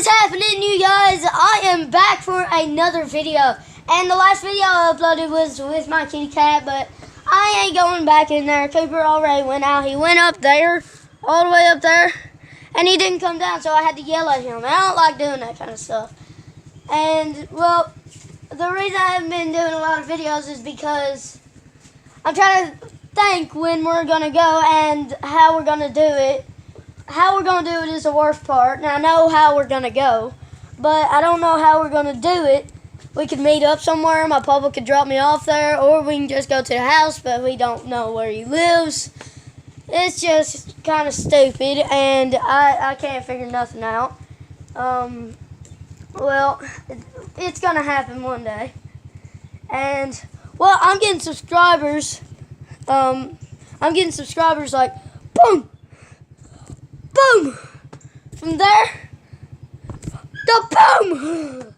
is happening, you guys? I am back for another video. And the last video I uploaded was with my kitty cat, but I ain't going back in there. Cooper already went out. He went up there, all the way up there, and he didn't come down, so I had to yell at him. And I don't like doing that kind of stuff. And, well, the reason I haven't been doing a lot of videos is because I'm trying to think when we're going to go and how we're going to do it. How we're going to do it is the worst part. Now, I know how we're going to go, but I don't know how we're going to do it. We could meet up somewhere. My papa could drop me off there, or we can just go to the house, but we don't know where he lives. It's just kind of stupid, and I can't figure nothing out. Well, it's going to happen one day. And, well, I'm getting subscribers. I'm getting subscribers like, boom! Boom! From there, the boom!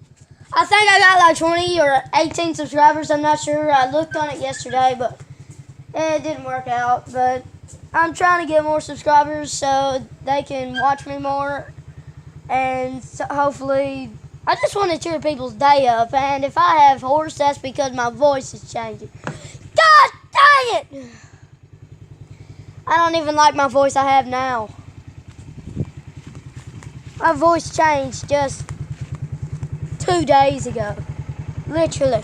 I think I got like 20 or 18 subscribers. I'm not sure. I looked on it yesterday, but it didn't work out. But I'm trying to get more subscribers so they can watch me more. And so hopefully, I just want to cheer people's day up. And if I have hoarse, that's because my voice is changing. God dang it! I don't even like my voice I have now. My voice changed just 2 days ago, literally.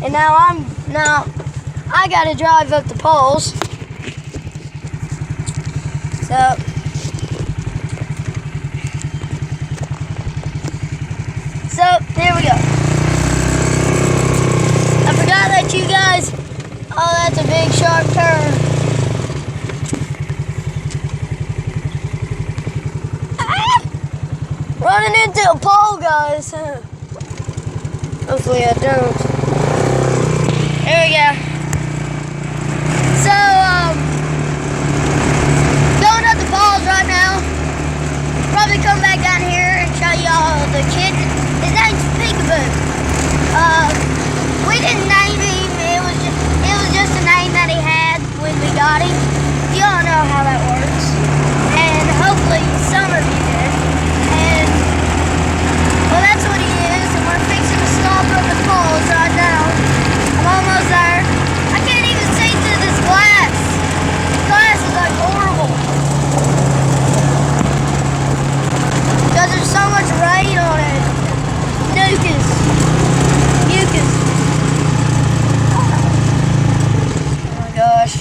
And now I gotta drive up the poles. So here we go. I forgot that you guys. Oh, that's a big sharp turn. Running into a pole, guys. Hopefully I don't. There we go. So, going up the poles right now. Probably come back down here and show y'all the kid. His name's Peekaboo. We didn't name him. It was just a name that he had when we got him. Y'all know how that works. And hopefully some of you did. Well, that's what he is, and we're fixing to stop up the poles right now. I'm almost there. I can't even see through this glass. The glass is like horrible. Because there's so much rain on it. Mucus. Oh my gosh.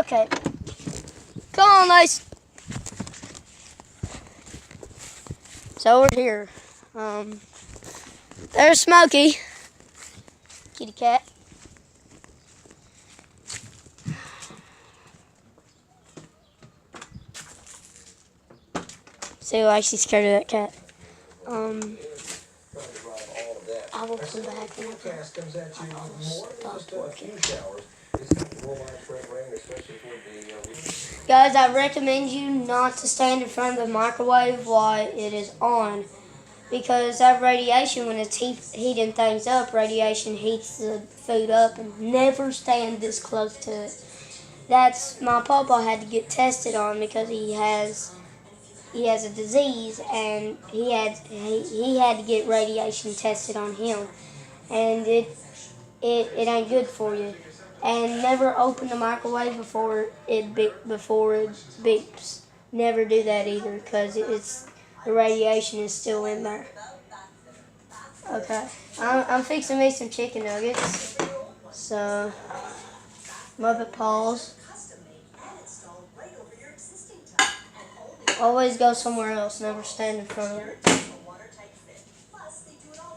Okay. Come on, Lace. So we're here. There's Smokey, kitty cat. See, like she's scared of that cat. I will come back and stop working. Guys, I recommend you not to stand in front of the microwave while it is on, because that radiation, when it's heating things up, radiation heats the food up, and never stand this close to it. That's my papa had to get tested on because he has a disease, and he had to get radiation tested on him, and it ain't good for you. And never open the microwave before it beeps. Never do that either, because the radiation is still in there. Okay, I'm fixing me some chicken nuggets. So I'm up at Paul's. Always go somewhere else. Never stand in front of it.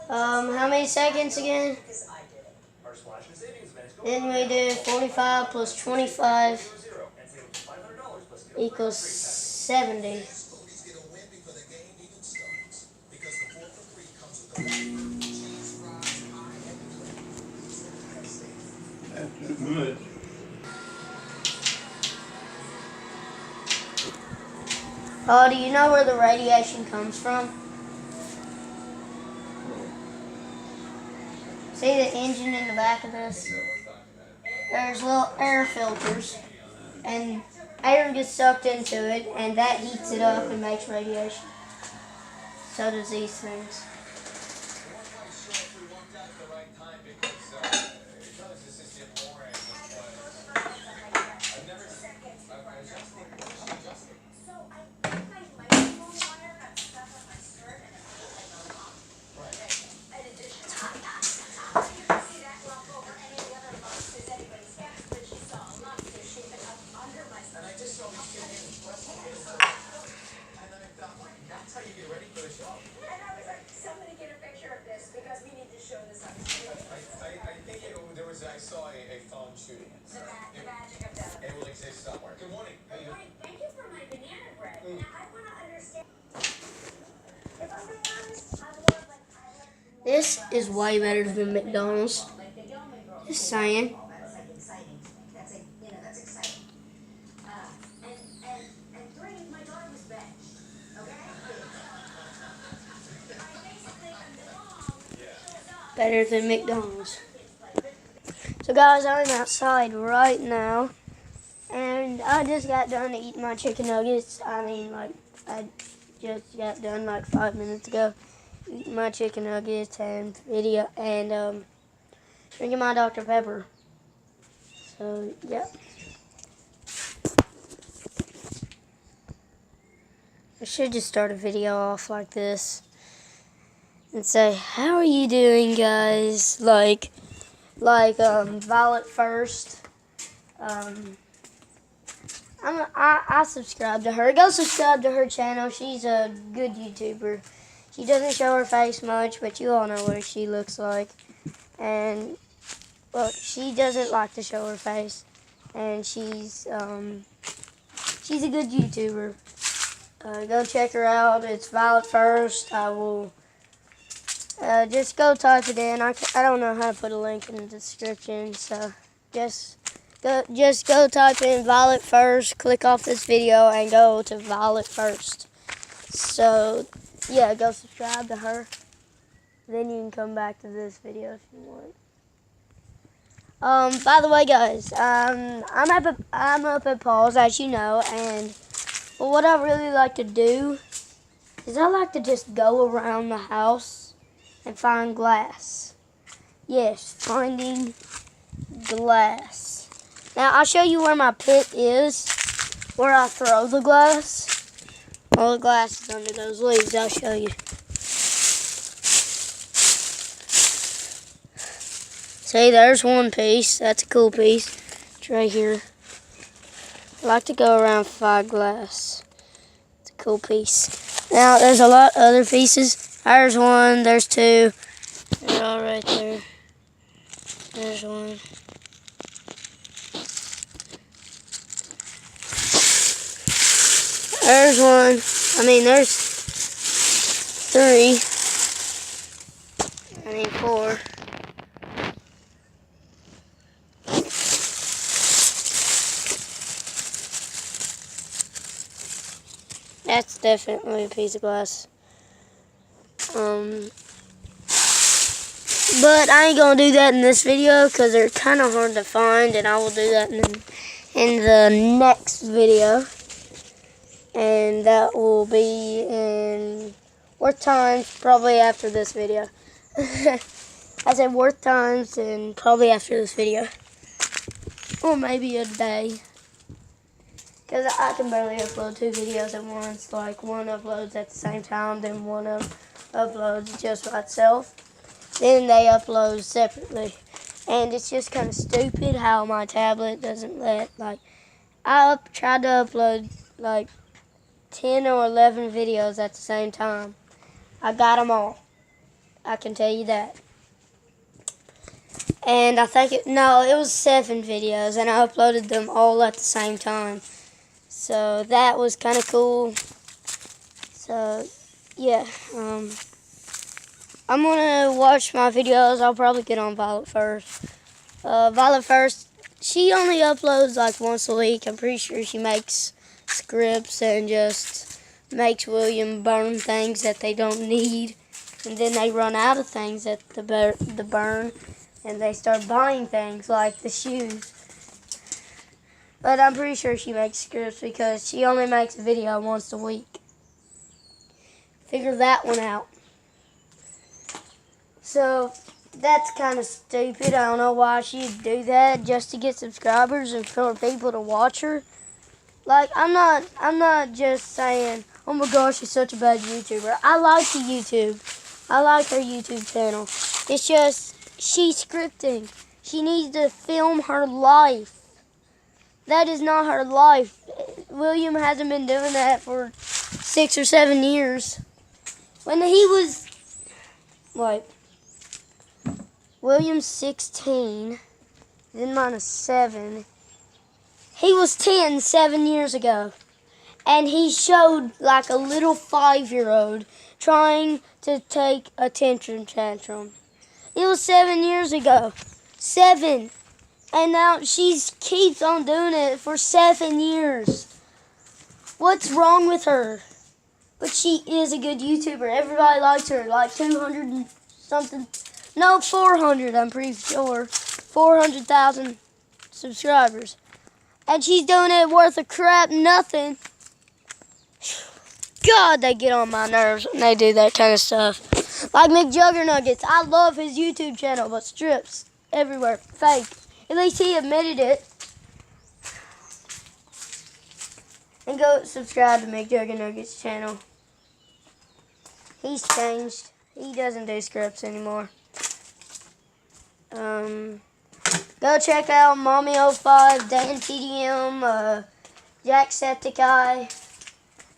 How many seconds again? Then we do 45 plus 25 equals 70. That's good. Oh, do you know where the radiation comes from? See the engine in the back of this? There's little air filters, and air gets sucked into it, and that heats it up and makes radiation. So does these things. I saw a phone shooting. The magic of that. It will exist somewhere. Good morning. How you doing? Thank you for my banana bread. Now I want to understand. If I'm being honest, I'm more like This is way better than McDonald's. Just saying. That's like exciting. That's like, that's exciting. And three, my dog was benched. Okay? I basically am the mom. Better than McDonald's. So guys, I'm outside right now, and I just got done eating my chicken nuggets. I just got done like 5 minutes ago eating my chicken nuggets and drinking my Dr. Pepper. So yeah. I should just start a video off like this and say, how are you doing, guys? Like Violet First. I subscribe to her. Go subscribe to her channel. She's a good YouTuber. She doesn't show her face much, but you all know what she looks like. And well, she doesn't like to show her face, and she's a good YouTuber. Go check her out. It's Violet First. I will. Just go type it in. I don't know how to put a link in the description, so just go type in Violet First, click off this video, and go to Violet First. So yeah, go subscribe to her. Then you can come back to this video if you want. By the way, guys, I'm up at Paul's, as you know, and what I really like to do is I like to just go around the house and find glass. Yes, finding glass. Now, I'll show you where my pit is, where I throw the glass. All the glass is under those leaves. I'll show you. See, there's one piece. That's a cool piece. It's right here. I like to go around and find glass. It's a cool piece. Now, there's a lot of other pieces. There's one, there's two. They're all right there. There's one. There's one. There's three. 4. That's definitely a piece of glass. But I ain't gonna do that in this video because they're kind of hard to find, and I will do that in the next video, and that will be in Worth Times, probably after this video. I said Worth Times, and probably after this video, or maybe a day, because I can barely upload 2 videos at once. Like, one uploads at the same time, then one uploads just by itself. Then they upload separately. And it's just kind of stupid how my tablet doesn't let, I tried to upload, 10 or 11 videos at the same time. I got them all. I can tell you that. And I think, it was 7 videos, and I uploaded them all at the same time. So that was kind of cool. So, yeah, I'm going to watch my videos. I'll probably get on Violet First. Violet First, she only uploads once a week. I'm pretty sure she makes scripts and just makes William burn things that they don't need. And then they run out of things that to burn. And they start buying things like the shoes. But I'm pretty sure she makes scripts because she only makes a video once a week. Figure that one out. So that's kind of stupid. I don't know why she'd do that just to get subscribers and for people to watch her. Like, I'm not just saying, oh my gosh, she's such a bad YouTuber. I like the YouTube. I like her YouTube channel. It's just, she's scripting. She needs to film her life. That is not her life. William hasn't been doing that for 6 or 7 years. When he was, William's 16, then minus 7. He was 10 7 years ago. And he showed like a little 5-year-old trying to take a tantrum. It was 7 years ago. 7. And now she keeps on doing it for 7 years. What's wrong with her? But she is a good YouTuber. Everybody likes her. Like 200 and something. No, 400, I'm pretty sure. 400,000 subscribers. And she's doing it worth a crap nothing. God, they get on my nerves when they do that kind of stuff. Like McJuggernuggets. I love his YouTube channel, but strips everywhere. Fake. At least he admitted it. And go subscribe to McJuggernuggets channel. He's changed. He doesn't do scripts anymore. Go check out Mommy05, Dan TDM, Jacksepticeye,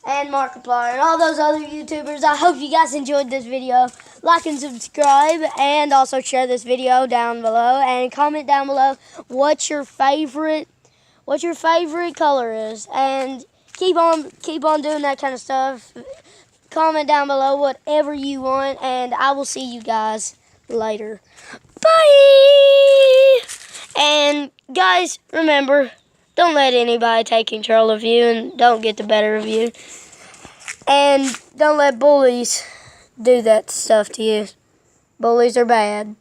and Markiplier, and all those other YouTubers. I hope you guys enjoyed this video. Like and subscribe, and also share this video down below, and comment down below what your favorite color is, and keep on doing that kind of stuff. Comment down below whatever you want, and I will see you guys later. Bye! And guys, remember, don't let anybody take control of you, and don't get the better of you. And don't let bullies do that stuff to you. Bullies are bad.